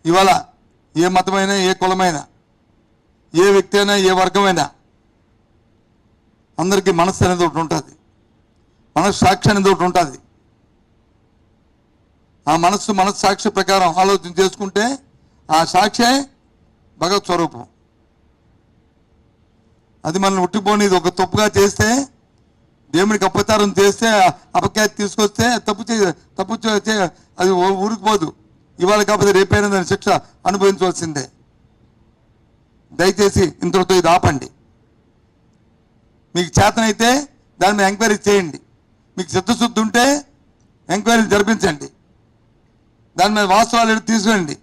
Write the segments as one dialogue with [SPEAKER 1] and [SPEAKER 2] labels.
[SPEAKER 1] ఇవాళ ఏ మతమైనా, ఏ కులమైనా, ఏ వ్యక్తి అయినా, ఏ వర్గమైనా అందరికీ మనస్సు అనేది ఒకటి ఉంటుంది, మనస్సాక్షి అనేది ఒకటి ఉంటుంది. ఆ మనస్సాక్షి ప్రకారం ఆలోచన చేసుకుంటే ఆ సాక్షే భగవత్ స్వరూపం. అది మనల్ని ఉట్టిపోనిది. ఒక తప్పుగా చేస్తే, దేవుడికి అపచారం చేస్తే, అపఖ్యాతి తీసుకొస్తే తప్పు అది ఊరికిపోదు. ఇవాళ కాకపోతే రేపైనా దాని శిక్ష అనుభవించవలసిందే. దయచేసి ఇంతటితో ఇది ఆపండి. మీకు చేతనైతే దాని మీద ఎంక్వైరీ చేయండి. మీకు చిత్తశుద్ధి ఉంటే ఎంక్వైరీలు జరిపించండి. దాని మీద వాస్తవాలు తీసుకురండి.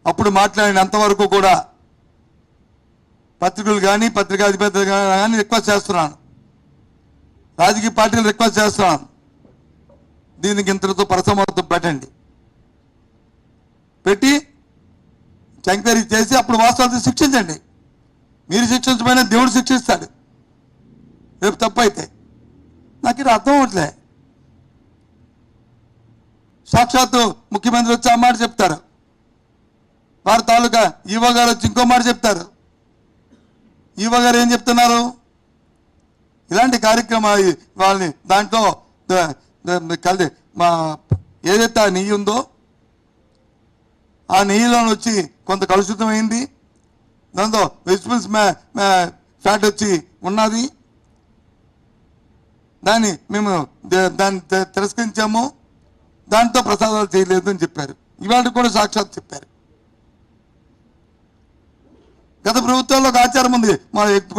[SPEAKER 1] అప్పుడు మాట్లాడండి. అంతవరకు కూడా పత్రికలు కానీ, పత్రికాధిపతులు కానీ రిక్వెస్ట్ చేస్తున్నాను, రాజకీయ పార్టీలు రిక్వెస్ట్ చేస్తున్నాను, దీనికి ఇంతటితో పరిసమాప్తం పెట్టండి. పెట్టి ఎంక్వైరీ చేసి అప్పుడు వాస్తవాలతో శిక్షించండి. మీరు శిక్షించకపోయినా దేవుడు శిక్షిస్తాడు రేపు తప్పు అయితే. నాకు ఇది అర్థం అవట్లే. సాక్షాత్తు ముఖ్యమంత్రి వచ్చి ఆ మాట చెప్తారు, వారి తాలూకా ఈవో గారు వచ్చి ఇంకో మాట చెప్తారు. ఈవో గారు ఏం చెప్తున్నారు? ఇలాంటి కార్యక్రమాలు వాళ్ళని దాంట్లో కలిసి మా ఏదైతే ఆ నెయ్యి ఉందో ఆ నెయ్యిలో వచ్చి కొంత కలుషితమైంది, దాంతో వెజిటబుల్స్ ఫ్యాట్ వచ్చి ఉన్నది, మేము దాన్ని తిరస్కరించాము, దాంతో ప్రసాదాలు చేయలేదు అని చెప్పారు. ఇవాళ కూడా సాక్షాత్ చెప్పారు. గత ప్రభుత్వాల్లో ఒక ఆచారం ఉంది,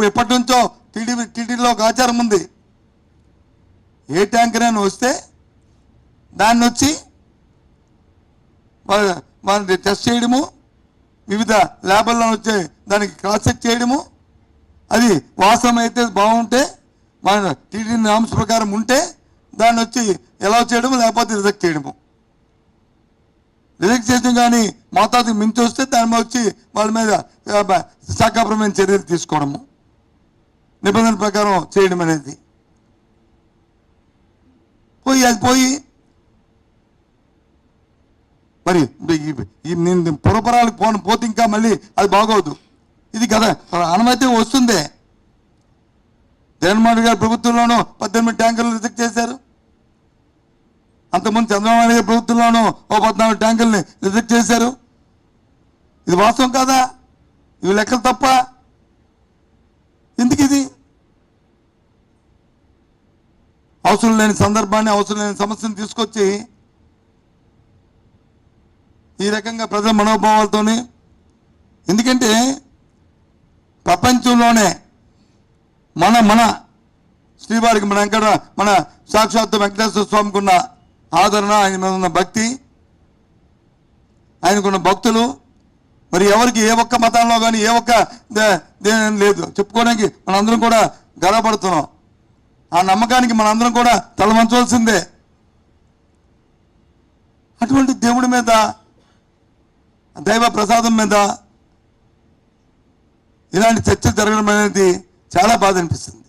[SPEAKER 1] ఎప్పటి నుంచో టీడీలో ఒక ఆచారం ఉంది. ఏ ట్యాంకర్ అయినా వస్తే దాన్ని వచ్చి వాళ్ళని టెస్ట్ చేయడము, వివిధ ల్యాబుల్లో వచ్చే దానికి క్రాస్ చెక్ చేయడము, అది వాస్తవం అయితే బాగుంటే మన టీడీ నామ్స్ ప్రకారం ఉంటే దాన్ని వచ్చి ఎలా చేయడము, లేకపోతే రిజెక్ట్ చేయడము. రిజెక్ట్ చేయడం కానీ మోతాదుకి మించి వస్తే దాని మీద వచ్చి వాళ్ళ మీద శాఖాపరమైన చర్యలు తీసుకోవడము, నిబంధనల ప్రకారం చేయడం అనేది పోయి మరి పురపరాలకు పోతే ఇంకా మళ్ళీ అది బాగోదు. ఇది కదా అనుమతి వస్తుందే. జగన్మోహన్ గారి ప్రభుత్వంలోనూ 18 ట్యాంకర్లు రిజెక్ట్ చేశారు. అంతకుముందు చంద్రబాబు నాయుడు గారి ప్రభుత్వంలోనూ 14 ట్యాంకర్ని రిజెక్ట్ చేశారు. ఇది వాస్తవం కాదా? ఇవి లెక్కలు తప్ప? ఎందుకు ఇది? అవసరం లేని సందర్భాన్ని, అవసరం లేని సమస్యను తీసుకొచ్చి ఈ రకంగా ప్రజల మనోభావాలతోని, ఎందుకంటే ప్రపంచంలోనే మన శ్రీవారికి మన సాక్షాత్తు వెంకటేశ్వర స్వామికి ఉన్న ఆదరణ, ఆయన మీద ఉన్న భక్తి, ఆయనకున్న భక్తులు, మరి ఎవరికి ఏ ఒక్క మతంలో కానీ ఏ ఒక్క దేని లేదు చెప్పుకోవడానికి మనందరం కూడా గర్వపడుతున్నాం. ఆ నమ్మకానికి మనందరం కూడా తలవంచవలసిందే. అటువంటి దేవుడి మీద, దైవ ప్రసాదం మీద ఇలాంటి చర్చ జరగడం అనేది చాలా బాధ అనిపిస్తుంది.